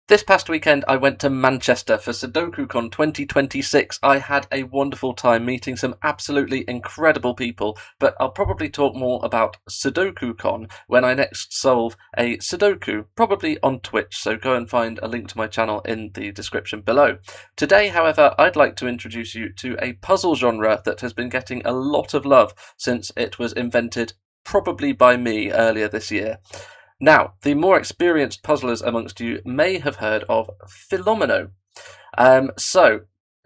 This past weekend, I went to Manchester for SudokuCon 2026. I had a wonderful time meeting some absolutely incredible people, but I'll probably talk more about SudokuCon when I next solve a Sudoku, probably on Twitch, so go and find a link to my channel in the description below. Today, however, I'd like to introduce you to a puzzle genre that has been getting a lot of love since it was invented probably by me earlier this year. Now, the more experienced puzzlers amongst you may have heard of Fillomino. So,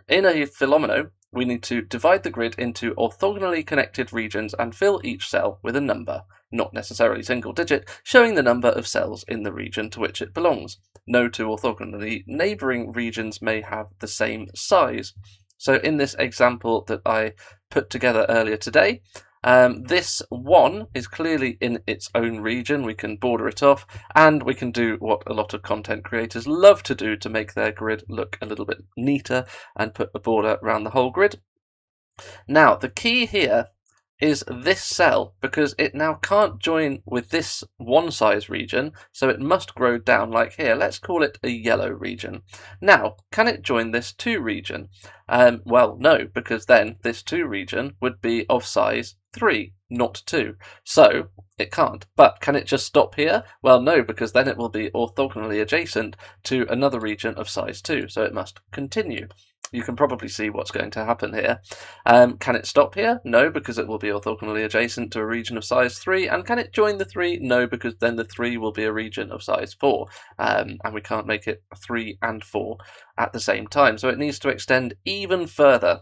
in a Fillomino, we need to divide the grid into orthogonally connected regions and fill each cell with a number, not necessarily single digit, showing the number of cells in the region to which it belongs. No two orthogonally neighbouring regions may have the same size. So in this example that I put together earlier today, this one is clearly in its own region. We can border it off, and we can do what a lot of content creators love to do to make their grid look a little bit neater and put a border around the whole grid. Now, the key here is this cell, because it now can't join with this one size region, so it must grow down like here. Let's call it a yellow region. Now, can it join this 2 region? Well, no, because then this 2 region would be of size 3, not 2. So it can't. But can it just stop here? Well, no, because then it will be orthogonally adjacent to another region of size 2, so it must continue. You can probably see what's going to happen here. Can it stop here? No, because it will be orthogonally adjacent to a region of size 3. And can it join the 3? No, because then the 3 will be a region of size 4. And we can't make it 3 and 4 at the same time. So it needs to extend even further.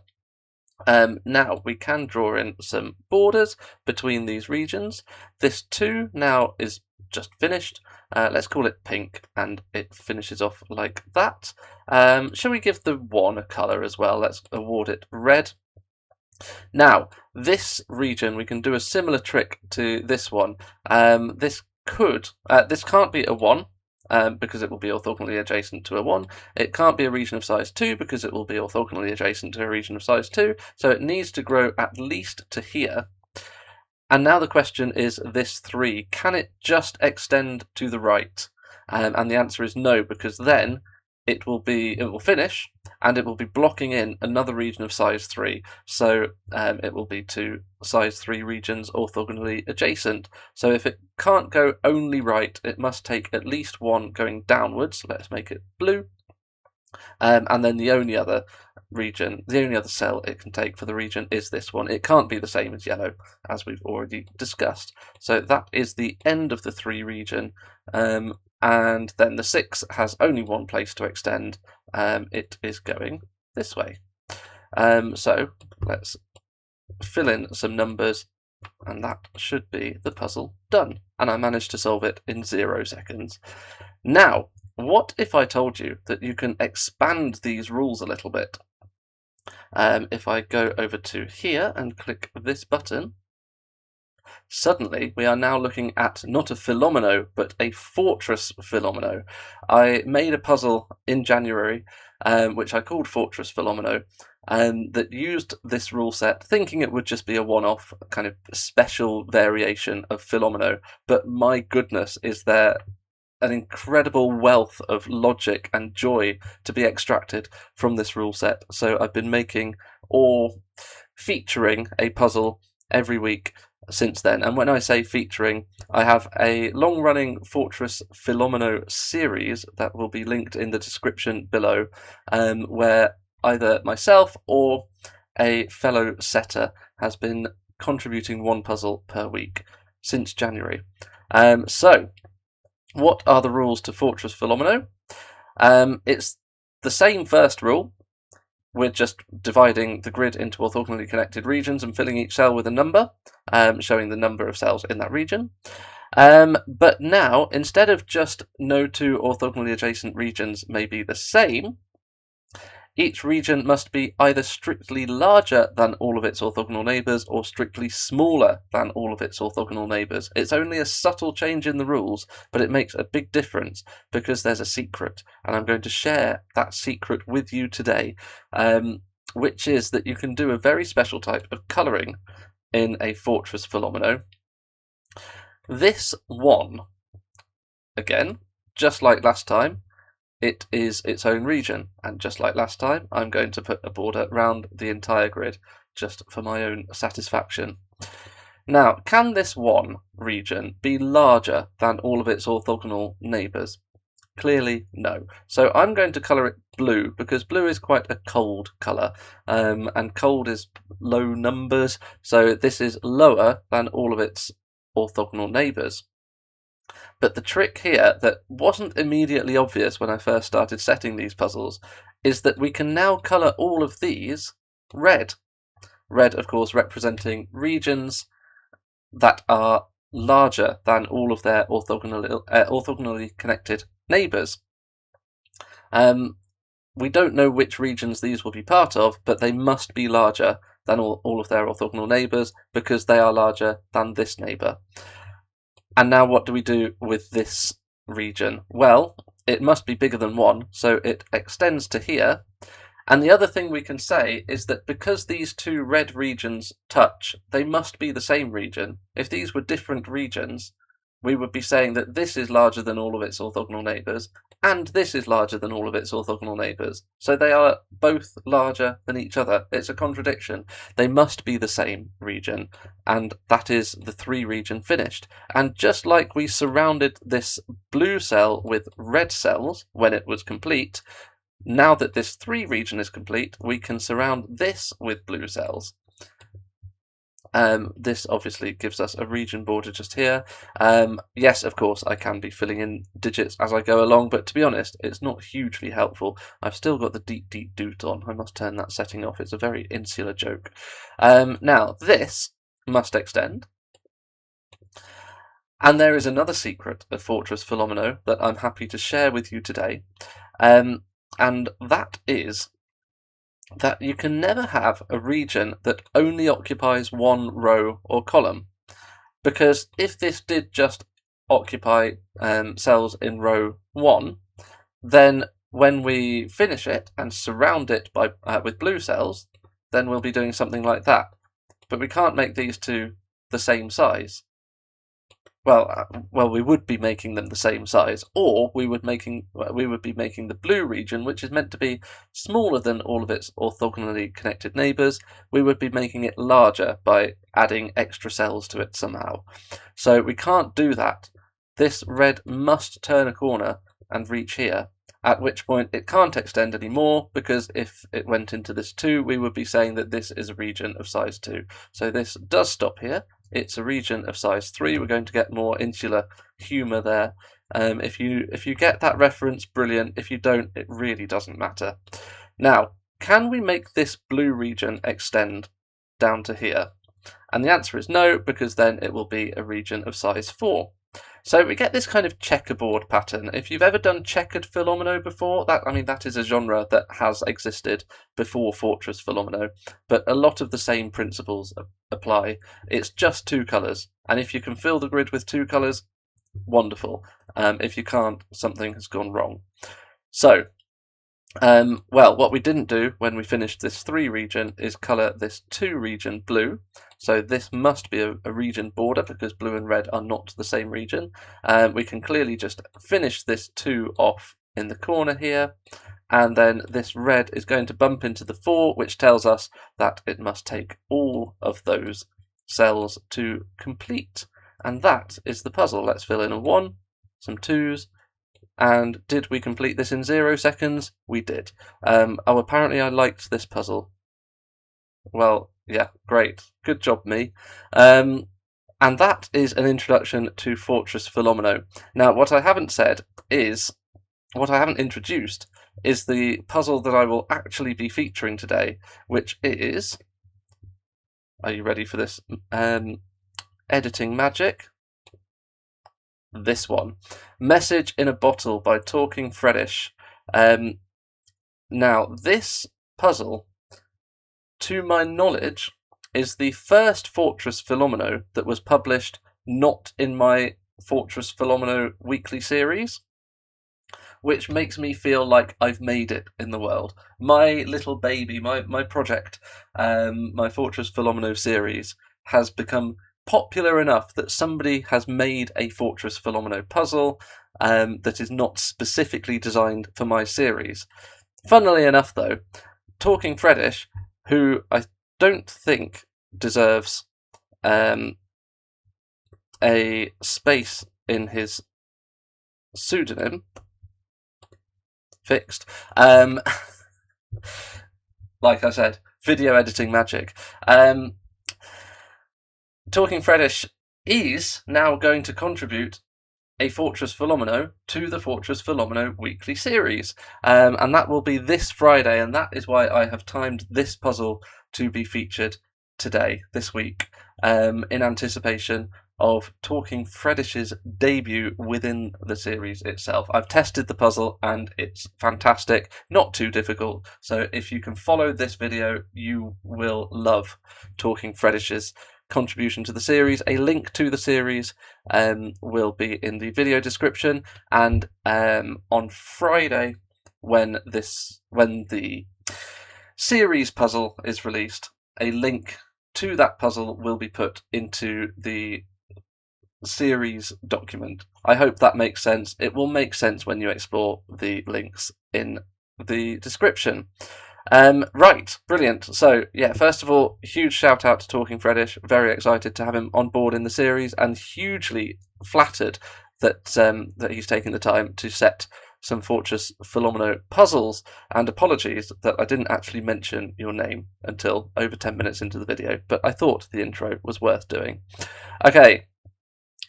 Now, we can draw in some borders between these regions. This 2 now is just finished. Let's call it pink, and it finishes off like that. Shall we give the 1 a colour as well? Let's award it red. Now, this region, we can do a similar trick to this one. This can't be a 1. Because it will be orthogonally adjacent to a 1. It can't be a region of size 2 because it will be orthogonally adjacent to a region of size 2. So it needs to grow at least to here. And now the question is this 3. Can it just extend to the right? And the answer is no, because then it will finish, and it will be blocking in another region of size 3. So it will be 2 size 3 regions orthogonally adjacent. So if it can't go only right, it must take at least 1 going downwards. Let's make it blue. And then the only other cell it can take for the region is this one. It can't be the same as yellow, as we've already discussed. So that is the end of the 3 region. And then the 6 has only one place to extend. It is going this way. So let's fill in some numbers, and that should be the puzzle done. And I managed to solve it in 0 seconds. Now, what if I told you that you can expand these rules a little bit? If I go over to here and click this button, suddenly we are now looking at not a Fillomino, but a fortress Fillomino. I made a puzzle in January, which I called Fortress Fillomino, that used this rule set, thinking it would just be a one-off kind of special variation of Fillomino. But my goodness, is there an incredible wealth of logic and joy to be extracted from this rule set. So I've been making or featuring a puzzle every week since then. And when I say featuring, I have a long-running Fortress Fillomino series that will be linked in the description below, where either myself or a fellow setter has been contributing 1 puzzle per week since January. So what are the rules to Fortress Fillomino? It's the same first rule. We're just dividing the grid into orthogonally connected regions and filling each cell with a number, showing the number of cells in that region. But now, instead of just no 2 orthogonally adjacent regions may be the same, each region must be either strictly larger than all of its orthogonal neighbours or strictly smaller than all of its orthogonal neighbours. It's only a subtle change in the rules, but it makes a big difference because there's a secret, and I'm going to share that secret with you today, which is that you can do a very special type of colouring in a Fortress Fillomino. This one, again, just like last time, it is its own region. And just like last time, I'm going to put a border around the entire grid just for my own satisfaction. Now, can this one region be larger than all of its orthogonal neighbours? Clearly, no. So I'm going to colour it blue because blue is quite a cold colour, and cold is low numbers, so this is lower than all of its orthogonal neighbours. But the trick here that wasn't immediately obvious when I first started setting these puzzles is that we can now colour all of these red. Red, of course, representing regions that are larger than all of their orthogonally connected neighbours. We don't know which regions these will be part of, but they must be larger than all of their orthogonal neighbours because they are larger than this neighbour. And now what do we do with this region? Well, it must be bigger than 1, so it extends to here. And the other thing we can say is that because these two red regions touch, they must be the same region. If these were different regions, we would be saying that this is larger than all of its orthogonal neighbours, and this is larger than all of its orthogonal neighbours. So they are both larger than each other. It's a contradiction. They must be the same region, and that is the 3 region finished. And just like we surrounded this blue cell with red cells when it was complete, now that this 3 region is complete, we can surround this with blue cells. This obviously gives us a region border just here. Yes, of course, I can be filling in digits as I go along, but to be honest, it's not hugely helpful. I've still got the deep, deep doot on. I must turn that setting off. It's a very insular joke. Now, this must extend. And there is another secret of Fortress Fillomino that I'm happy to share with you today. And that is that you can never have a region that only occupies 1 row or column, because if this did just occupy cells in row 1, then when we finish it and surround it by with blue cells, then we'll be doing something like that. But we can't make these two the same size. Well, we would be making them the same size, or we would be making the blue region, which is meant to be smaller than all of its orthogonally connected neighbours. We would be making it larger by adding extra cells to it somehow. So we can't do that. This red must turn a corner and reach here, at which point it can't extend anymore, because if it went into this 2, we would be saying that this is a region of size 2. So this does stop here. It's a region of size 3. We're going to get more insular humour there. If you get that reference, brilliant. If you don't, it really doesn't matter. Now, can we make this blue region extend down to here? And the answer is no, because then it will be a region of size 4. So we get this kind of checkerboard pattern. If you've ever done checkered Fillomino before, that is a genre that has existed before Fortress Fillomino, but a lot of the same principles apply. It's just 2 colours, and if you can fill the grid with 2 colours, wonderful. If you can't, something has gone wrong. So, what we didn't do when we finished this 3 region is colour this 2 region blue. So this must be a region border because blue and red are not the same region. We can clearly just finish this 2 off in the corner here, and then this red is going to bump into the 4, which tells us that it must take all of those cells to complete. And that is the puzzle. Let's fill in a 1, some 2s, and did we complete this in 0 seconds? We did. Apparently I liked this puzzle. Well, yeah, great. Good job, me. And that is an introduction to Fortress Fillomino. Now, what I haven't introduced is the puzzle that I will actually be featuring today, which is... Are you ready for this editing magic? This one. Message in a Bottle by Talking Freddish. Now, this puzzle, to my knowledge, is the first Fortress Fillomino that was published not in my Fortress Fillomino weekly series, which makes me feel like I've made it in the world. My little baby, my project, my Fortress Fillomino series has become popular enough that somebody has made a Fortress Fillomino puzzle that is not specifically designed for my series. Funnily enough, though, Talking Freddish, who I don't think deserves a space in his pseudonym, fixed, like I said, video editing magic. Talking Freddish is now going to contribute a Fortress Fillomino to the Fortress Fillomino weekly series, and that will be this Friday, and that is why I have timed this puzzle to be featured today, this week, in anticipation of Talking Freddish's debut within the series itself. I've tested the puzzle and it's fantastic, not too difficult, so if you can follow this video you will love Talking Freddish's contribution to the series. A link to the series will be in the video description, and on Friday when the series puzzle is released, a link to that puzzle will be put into the series document. I hope that makes sense. It will make sense when you explore the links in the description. Right, brilliant. So, yeah, first of all, huge shout out to Talking Freddish. Very excited to have him on board in the series, and hugely flattered that that he's taking the time to set some Fortress Fillomino puzzles. And apologies that I didn't actually mention your name until over 10 minutes into the video, but I thought the intro was worth doing. Okay,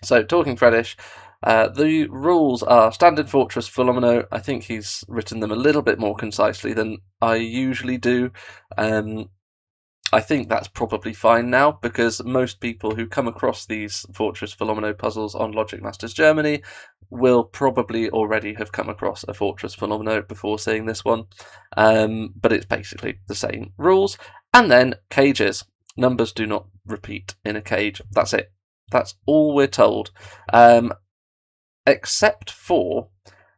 so Talking Freddish. The rules are standard Fortress Fillomino. I think he's written them a little bit more concisely than I usually do. I think that's probably fine now, because most people who come across these Fortress Fillomino puzzles on Logic Masters Germany will probably already have come across a Fortress Fillomino before seeing this one. But it's basically the same rules. And then cages. Numbers do not repeat in a cage. That's it. That's all we're told. Except for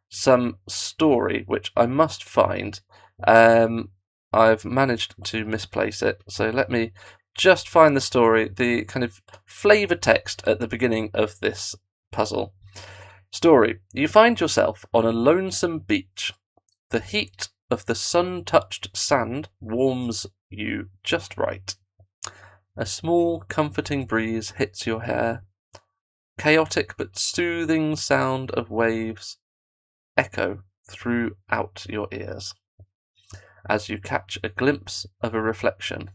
some story, which I must find. I've managed to misplace it, so let me just find the story, the kind of flavour text at the beginning of this puzzle. Story. You find yourself on a lonesome beach. The heat of the sun-touched sand warms you just right. A small, comforting breeze hits your hair. Chaotic but soothing sound of waves echo throughout your ears as you catch a glimpse of a reflection.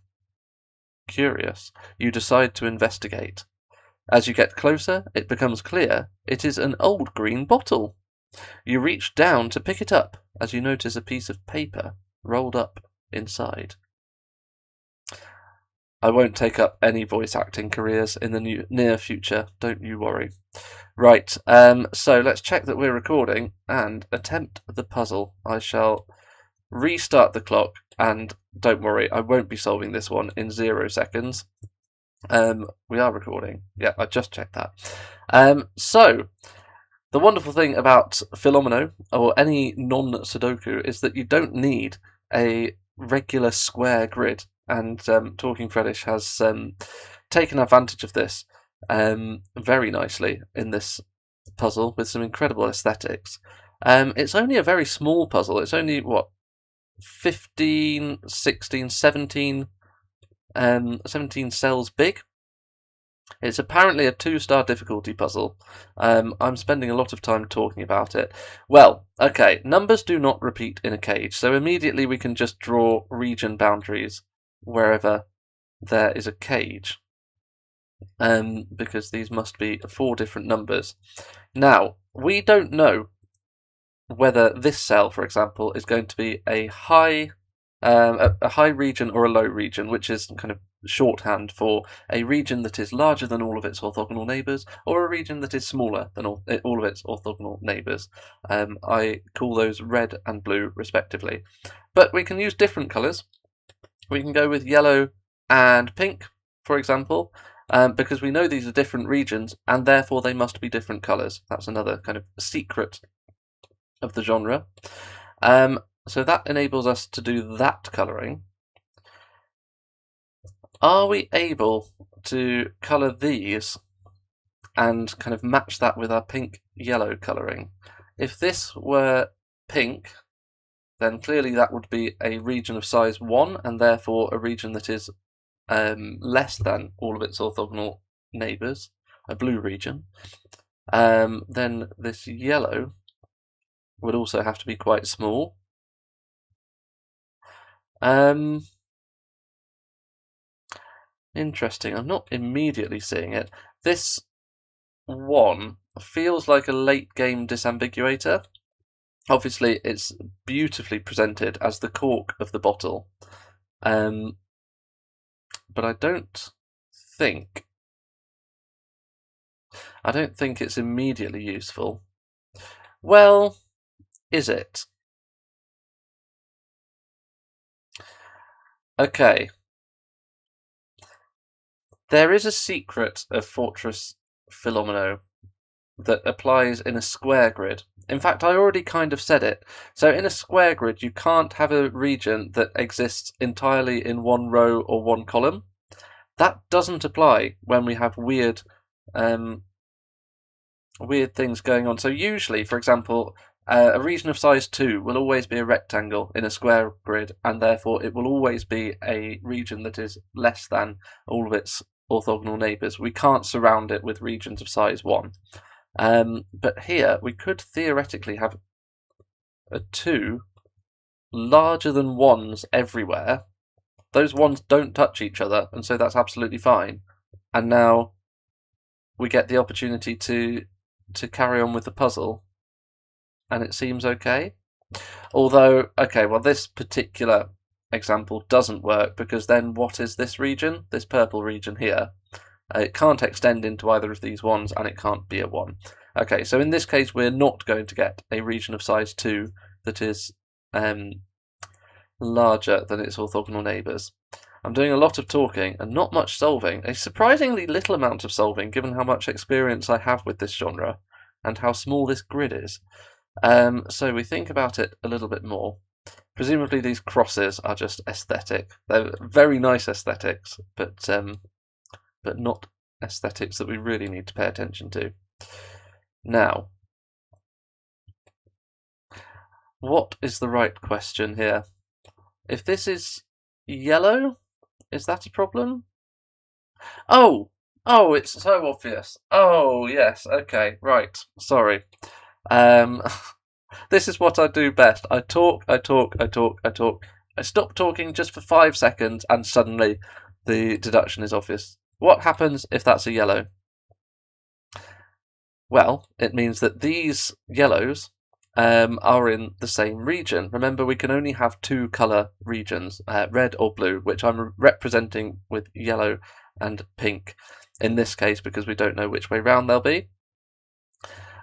Curious, you decide to investigate. As you get closer, it becomes clear it is an old green bottle. You reach down to pick it up as you notice a piece of paper rolled up inside. I won't take up any voice acting careers in the near future, don't you worry. Right, so let's check that we're recording and attempt the puzzle. I shall restart the clock, and don't worry, I won't be solving this one in 0 seconds. We are recording. Yeah, I just checked that. So, the wonderful thing about Fillomino, or any non-Sudoku, is that you don't need a regular square grid. And Talking Freddish has taken advantage of this very nicely in this puzzle with some incredible aesthetics. It's only a very small puzzle. It's only, 15, 16, 17 cells big. It's apparently a 2-star difficulty puzzle. I'm spending a lot of time talking about it. Well, okay, numbers do not repeat in a cage, so immediately we can just draw region boundaries wherever there is a cage, because these must be 4 different numbers. Now, we don't know whether this cell, for example, is going to be a high region or a low region, which is kind of shorthand for a region that is larger than all of its orthogonal neighbours, or a region that is smaller than all of its orthogonal neighbours. I call those red and blue, respectively. But we can use different colours. We can go with yellow and pink, for example, because we know these are different regions, and therefore they must be different colours. That's another kind of secret of the genre. So that enables us to do that colouring. Are we able to colour these and kind of match that with our pink-yellow colouring? If this were pink, then clearly that would be a region of size 1, and therefore a region that is less than all of its orthogonal neighbours, a blue region. Then this yellow would also have to be quite small. Interesting. I'm not immediately seeing it. This one feels like a late game disambiguator. Obviously, it's beautifully presented as the cork of the bottle, but I don't think it's immediately useful. Well, is it? Okay. There is a secret of Fortress Fillomino that applies in a square grid. In fact, I already kind of said it. So in a square grid, you can't have a region that exists entirely in one row or one column. That doesn't apply when we have weird things going on. So usually, for example, a region of size 2 will always be a rectangle in a square grid, and therefore it will always be a region that is less than all of its orthogonal neighbours. We can't surround it with regions of size 1. But here we could theoretically have a 2 larger than 1s everywhere. Those 1s don't touch each other, and so that's absolutely fine. And now we get the opportunity to carry on with the puzzle, and it seems okay. Although, okay, well, this particular example doesn't work, because then what is this region? This purple region here. It can't extend into either of these ones, and it can't be a 1. Okay, so in this case, we're not going to get a region of size 2 that is larger than its orthogonal neighbours. I'm doing a lot of talking and not much solving, a surprisingly little amount of solving given how much experience I have with this genre and how small this grid is. So we think about it a little bit more. Presumably these crosses are just aesthetic. They're very nice aesthetics, but not aesthetics that we really need to pay attention to. Now, what is the right question here? If this is yellow, is that a problem? Oh, it's so obvious. Oh, yes, okay, right, sorry. This is what I do best. I talk. I stop talking just for 5 seconds, and suddenly the deduction is obvious. What happens if that's a yellow? Well, it means that these yellows are in the same region. Remember, we can only have 2 colour regions, red or blue, which I'm representing with yellow and pink in this case because we don't know which way round they'll be.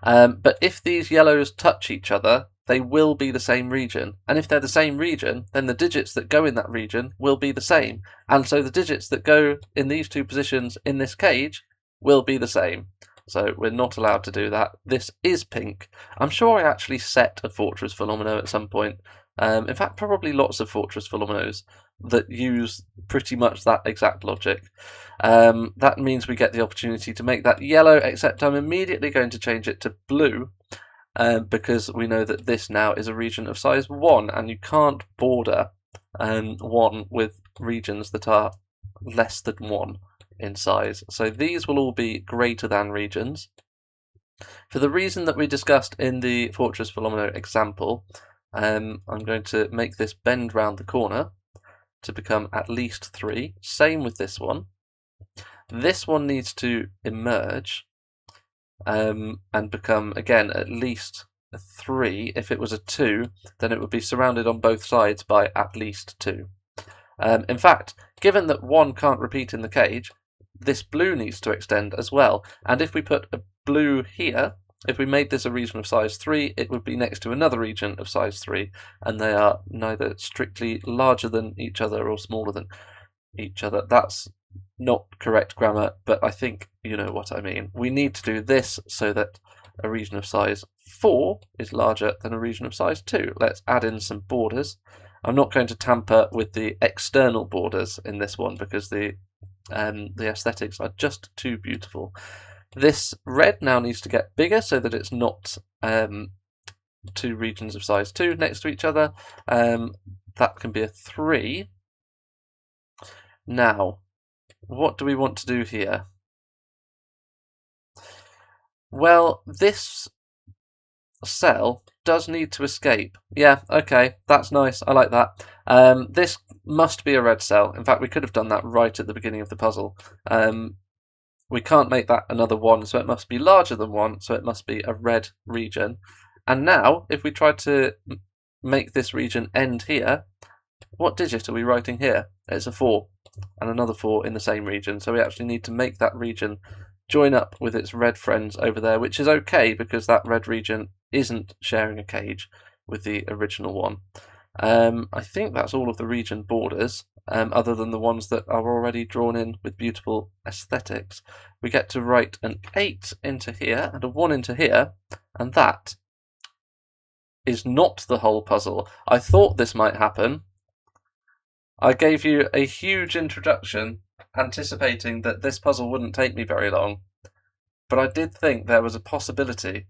But if these yellows touch each other, they will be the same region. And if they're the same region, then the digits that go in that region will be the same. And so the digits that go in these 2 positions in this cage will be the same. So we're not allowed to do that. This is pink. I'm sure I actually set a Fortress Fillomino at some point. In fact, probably lots of Fortress Fillominos that use pretty much that exact logic. That means we get the opportunity to make that yellow, except I'm immediately going to change it to blue, because we know that this now is a region of size 1, and you can't border 1 with regions that are less than 1 in size. So these will all be greater than regions. For the reason that we discussed in the Fortress Fillomino example, I'm going to make this bend round the corner to become at least 3. Same with this one. This one needs to emerge and become, again, at least 3. If it was a 2, then it would be surrounded on both sides by at least 2. In fact, given that 1 can't repeat in the cage, this blue needs to extend as well. And if we put a blue here, if we made this a region of size 3, it would be next to another region of size 3, and they are neither strictly larger than each other or smaller than each other. That's not correct grammar, but I think you know what I mean. We need to do this so that a region of size 4 is larger than a region of size 2. Let's add in some borders. I'm not going to tamper with the external borders in this one because the aesthetics are just too beautiful. This red now needs to get bigger so that it's not two regions of size 2 next to each other. That can be a 3. Now, what do we want to do here? Well, this cell does need to escape. Yeah, okay, that's nice. I like that. This must be a red cell. In fact, we could have done that right at the beginning of the puzzle. We can't make that another 1, so it must be larger than 1, so it must be a red region. And now, if we try to make this region end here, what digit are we writing here? It's a 4, and another 4 in the same region, so we actually need to make that region join up with its red friends over there, which is okay because that red region isn't sharing a cage with the original one. I think that's all of the region borders, other than the ones that are already drawn in with beautiful aesthetics. We get to write an 8 into here and a 1 into here, and that is not the whole puzzle. I thought this might happen. I gave you a huge introduction, anticipating that this puzzle wouldn't take me very long, but I did think there was a possibility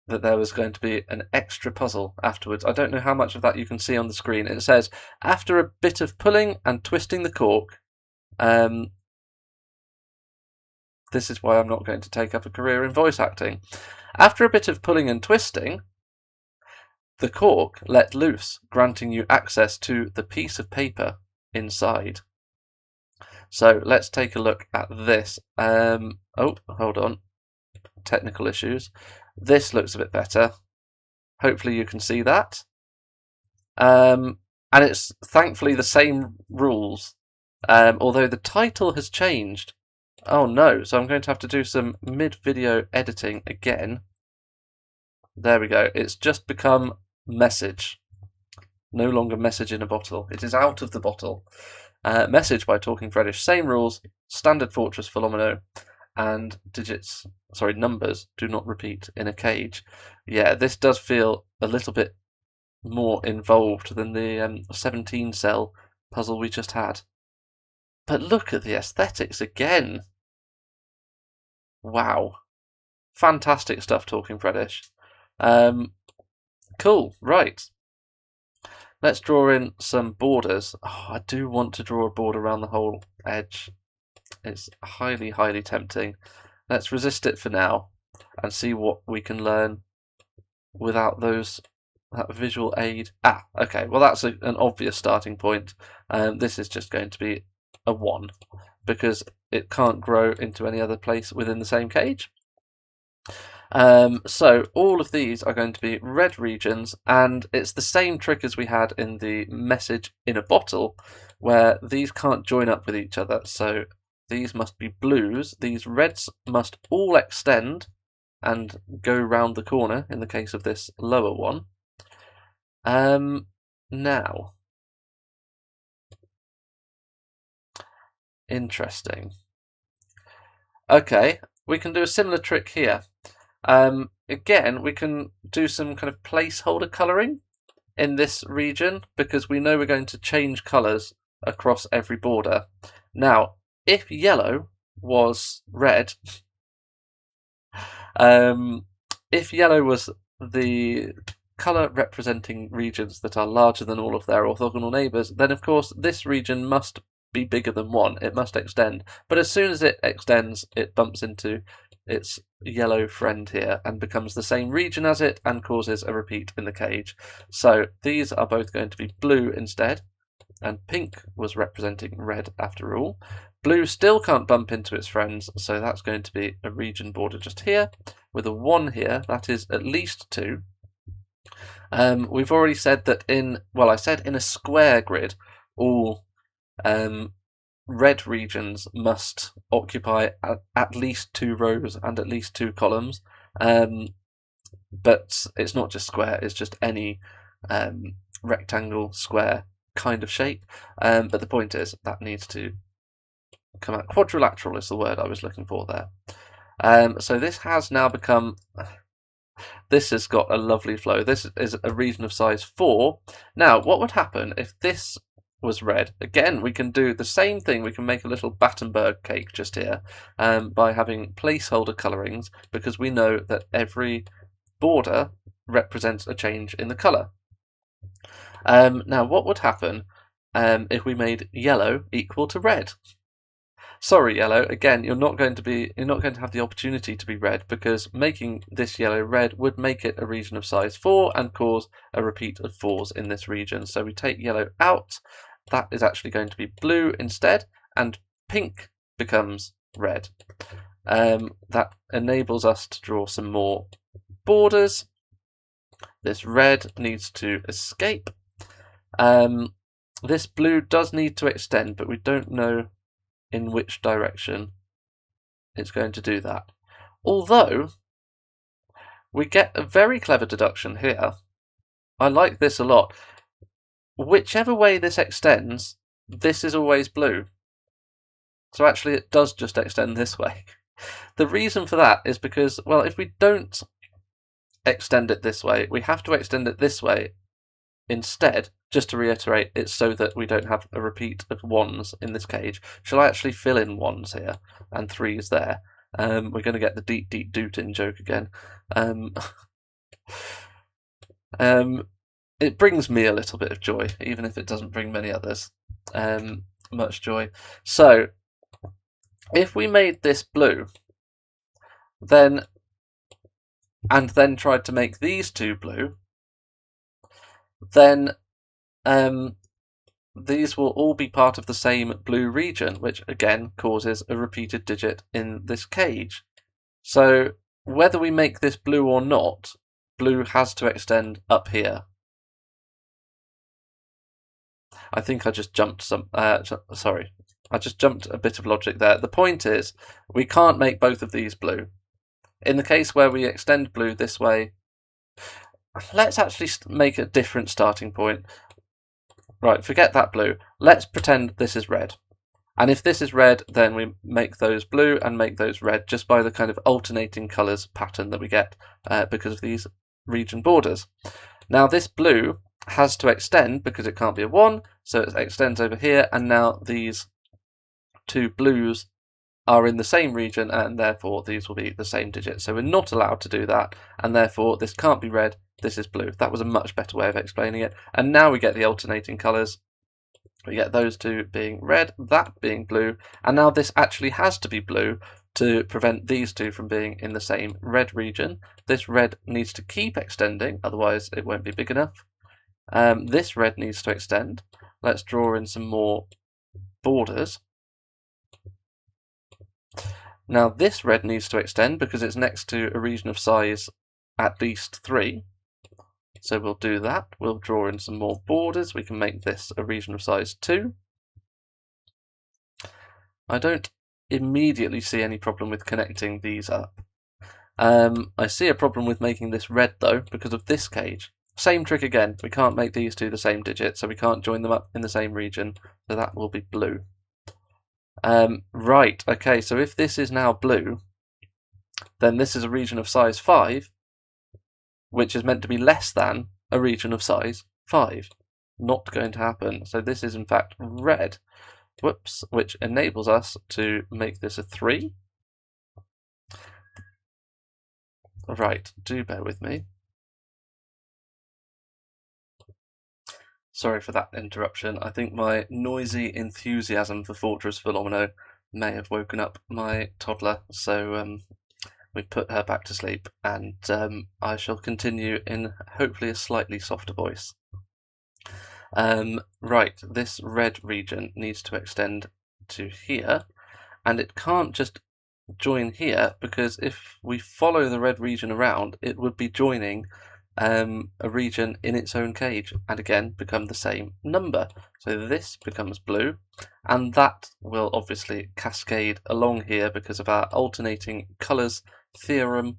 that there was going to be an extra puzzle afterwards. I don't know how much of that you can see on the screen. It says, after a bit of pulling and twisting the cork, this is why I'm not going to take up a career in voice acting. After a bit of pulling and twisting, the cork let loose, granting you access to the piece of paper inside. So let's take a look at this. Oh, hold on. Technical issues. This looks a bit better. Hopefully you can see that. And it's thankfully the same rules, although the title has changed. Oh no, so I'm going to have to do some mid-video editing again. There we go. It's just become message. No longer message in a bottle. It is out of the bottle. Message by Talking Freddish. Same rules. Standard Fortress Fillomino. And numbers do not repeat in a cage. Yeah, this does feel a little bit more involved than the 17 cell puzzle we just had. But look at the aesthetics again. Wow. Fantastic stuff, Talking Freddish. Cool, right. Let's draw in some borders. Oh, I do want to draw a border around the whole edge. It's highly, highly tempting. Let's resist it for now and see what we can learn without that visual aid. Ah, okay, well that's an obvious starting point. This is just going to be a 1 because it can't grow into any other place within the same cage. So all of these are going to be red regions, and it's the same trick as we had in the message in a bottle, where these can't join up with each other. So these must be blues. These reds must all extend and go round the corner in the case of this lower one. Now, interesting. Okay, we can do a similar trick here. Again, we can do some kind of placeholder colouring in this region because we know we're going to change colours across every border. Now, if yellow was red, if yellow was the colour representing regions that are larger than all of their orthogonal neighbours, then of course this region must be bigger than 1. It must extend. But as soon as it extends, it bumps into its yellow friend here and becomes the same region as it and causes a repeat in the cage. So these are both going to be blue instead, and pink was representing red after all. Blue still can't bump into its friends, so that's going to be a region border just here with a 1 here. That is at least 2. We've already said that I said in a square grid, all red regions must occupy at least 2 rows and at least 2 columns. But it's not just square, it's just any rectangle, square kind of shape. But the point is that needs to come out. Quadrilateral is the word I was looking for there. So this has now become This has got a lovely flow. This is a region of size 4. Now, what would happen if this was red? Again, we can do the same thing. We can make a little Battenberg cake just here by having placeholder colorings, because we know that every border represents a change in the color. Now, what would happen if we made yellow equal to red? Sorry, yellow. Again, you're not going to have the opportunity to be red, because making this yellow red would make it a region of size 4 and cause a repeat of 4s in this region. So we take yellow out. That is actually going to be blue instead, and pink becomes red. That enables us to draw some more borders. This red needs to escape. This blue does need to extend, but we don't know in which direction it's going to do that. Although, we get a very clever deduction here. I like this a lot. Whichever way this extends, this is always blue. So actually it does just extend this way. The reason for that is because, well, if we don't extend it this way, we have to extend it this way instead. Just to reiterate, it's so that we don't have a repeat of 1s in this cage. Shall I actually fill in 1s here and 3s there? We're going to get the deep, deep dootin joke again. It brings me a little bit of joy, even if it doesn't bring many others much joy. So, if we made this blue, and then tried to make these two blue, then these will all be part of the same blue region, which again causes a repeated digit in this cage. So whether we make this blue or not, blue has to extend up here. I think I just jumped sorry. I just jumped a bit of logic there. The point is, we can't make both of these blue. In the case where we extend blue this way, let's actually make a different starting point. Right, forget that blue. Let's pretend this is red. And if this is red, then we make those blue and make those red just by the kind of alternating colours pattern that we get because of these region borders. Now this blue has to extend because it can't be a 1, so it extends over here, and now these two blues are in the same region, and therefore these will be the same digit. So we're not allowed to do that, and therefore this can't be red, this is blue. That was a much better way of explaining it. And now we get the alternating colours. We get those two being red, that being blue, and now this actually has to be blue to prevent these two from being in the same red region. This red needs to keep extending, otherwise it won't be big enough. This red needs to extend. Let's draw in some more borders. Now this red needs to extend because it's next to a region of size at least 3. So we'll do that. We'll draw in some more borders. We can make this a region of size 2. I don't immediately see any problem with connecting these up. I see a problem with making this red though, because of this cage. Same trick again. We can't make these two the same digit, so we can't join them up in the same region. So that will be blue. Right, okay, so if this is now blue, then this is a region of size 5, which is meant to be less than a region of size 5. Not going to happen. So this is in fact red. Whoops, which enables us to make this a 3. Right, do bear with me. Sorry for that interruption. I think my noisy enthusiasm for Fortress Fillomino may have woken up my toddler, so we put her back to sleep, and I shall continue in hopefully a slightly softer voice. Right, this red region needs to extend to here, and it can't just join here, because if we follow the red region around, it would be joining a region in its own cage, and again become the same number. So this becomes blue, and that will obviously cascade along here because of our alternating colours theorem.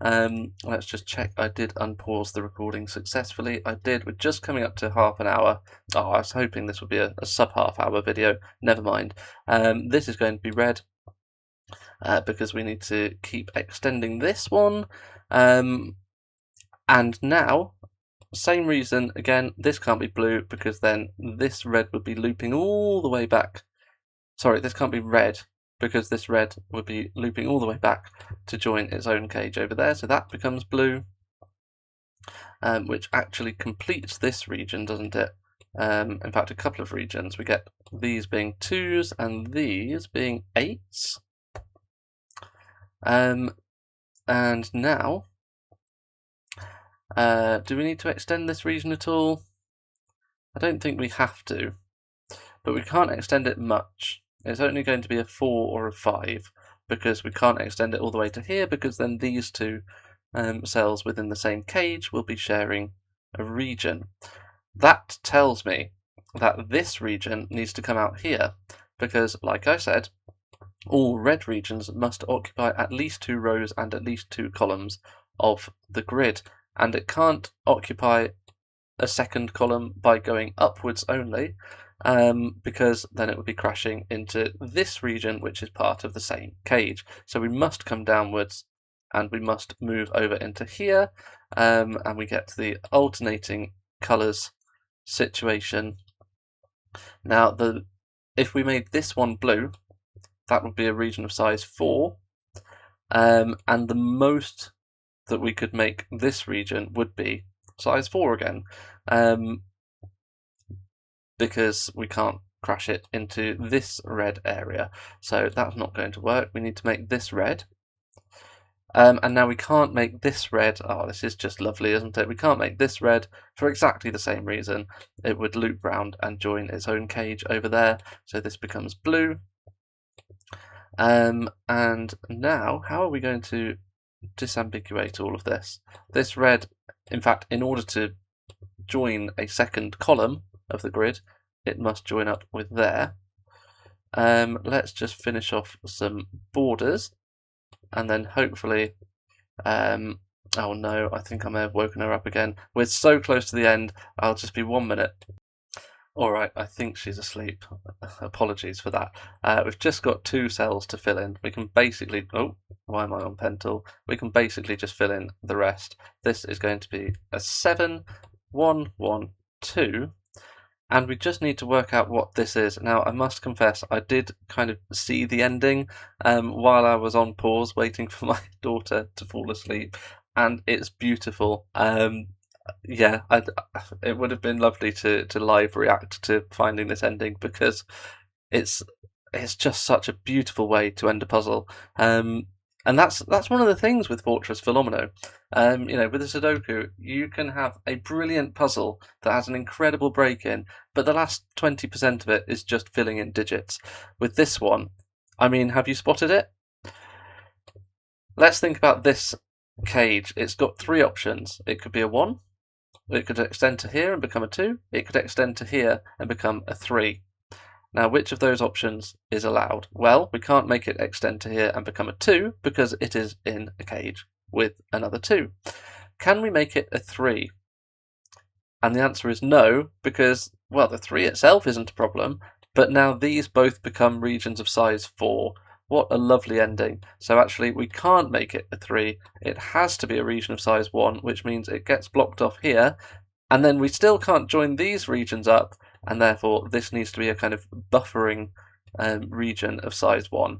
Let's just check. I did unpause the recording successfully. I did. We're just coming up to half an hour. Oh, I was hoping this would be a sub half hour video. Never mind. This is going to be red because we need to keep extending this one. And now, same reason, again, this can't be blue because then this red would be looping all the way back. Sorry, this can't be red because this red would be looping all the way back to join its own cage over there. So that becomes blue, which actually completes this region, doesn't it? In fact, a couple of regions. We get these being 2s and these being 8s. And now, do we need to extend this region at all? I don't think we have to, but we can't extend it much. It's only going to be a 4 or a 5 because we can't extend it all the way to here because then these two cells within the same cage will be sharing a region. That tells me that this region needs to come out here because, like I said, all red regions must occupy at least 2 rows and at least 2 columns of the grid, and it can't occupy a second column by going upwards only, because then it would be crashing into this region, which is part of the same cage. So we must come downwards and we must move over into here, and we get the alternating colours situation. Now, if we made this one blue, that would be a region of size 4, and the most that we could make this region would be size 4 again, because we can't crash it into this red area. So that's not going to work. We need to make this red. And now we can't make this red. Oh, this is just lovely, isn't it? We can't make this red for exactly the same reason. It would loop round and join its own cage over there. So this becomes blue. And now, how are we going to disambiguate all of this? This red, in fact, in order to join a second column of the grid, it must join up with there. Let's just finish off some borders, and then hopefully, oh no, I think I may have woken her up again. We're so close to the end, I'll just be 1 minute. Alright, I think she's asleep. Apologies for that. We've just got 2 cells to fill in. We can basically, oh, why am I on pen tool? We can basically just fill in the rest. This is going to be a 7, 1, 1, 2. And we just need to work out what this is. Now, I must confess, I did kind of see the ending while I was on pause waiting for my daughter to fall asleep, and it's beautiful. Yeah, it would have been lovely to live react to finding this ending because it's just such a beautiful way to end a puzzle. And that's one of the things with Fortress Fillomino. With a Sudoku, you can have a brilliant puzzle that has an incredible break-in, but the last 20% of it is just filling in digits. With this one, I mean, have you spotted it? Let's think about this cage. It's got 3 options. It could be a 1, it could extend to here and become a 2, it could extend to here and become a 3. Now, which of those options is allowed? Well, we can't make it extend to here and become a 2 because it is in a cage with another 2. Can we make it a 3? And the answer is no, because, well, the 3 itself isn't a problem, but now these both become regions of size 4. What a lovely ending. So actually, we can't make it a 3. It has to be a region of size 1, which means it gets blocked off here, and then we still can't join these regions up, and therefore this needs to be a kind of buffering region of size 1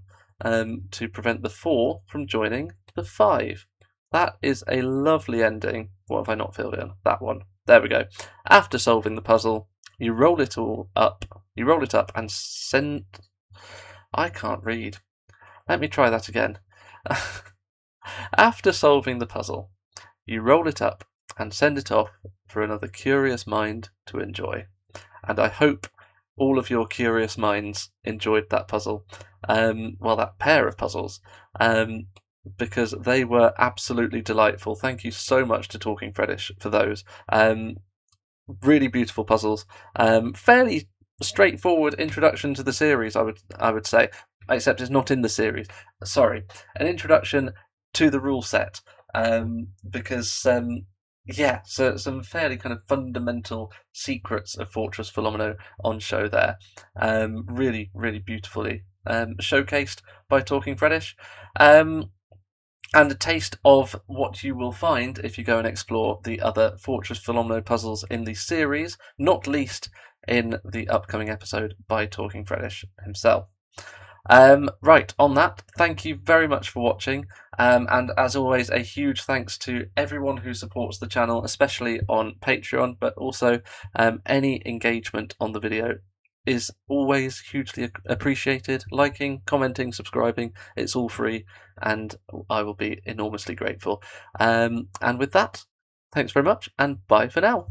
to prevent the 4 from joining the 5. That is a lovely ending. What have I not filled in? That one. There we go. After solving the puzzle, you roll it all up. You roll it up and send... I can't read. Let me try that again. After solving the puzzle, you roll it up and send it off for another curious mind to enjoy. And I hope all of your curious minds enjoyed that puzzle, well, that pair of puzzles, because they were absolutely delightful. Thank you so much to Talking Freddish for those. Really beautiful puzzles. Fairly straightforward introduction to the series, I would say, except it's not in the series. Sorry, an introduction to the rule set, because yeah, so some fairly kind of fundamental secrets of Fortress Fillomino on show there. Really, really beautifully showcased by Talking Freddish. and a taste of what you will find if you go and explore the other Fortress Fillomino puzzles in the series, not least in the upcoming episode by Talking Freddish himself. Right, on that, thank you very much for watching, and as always, a huge thanks to everyone who supports the channel, especially on Patreon, but also any engagement on the video is always hugely appreciated. Liking, commenting, subscribing, it's all free, and I will be enormously grateful. And with that, thanks very much, and bye for now.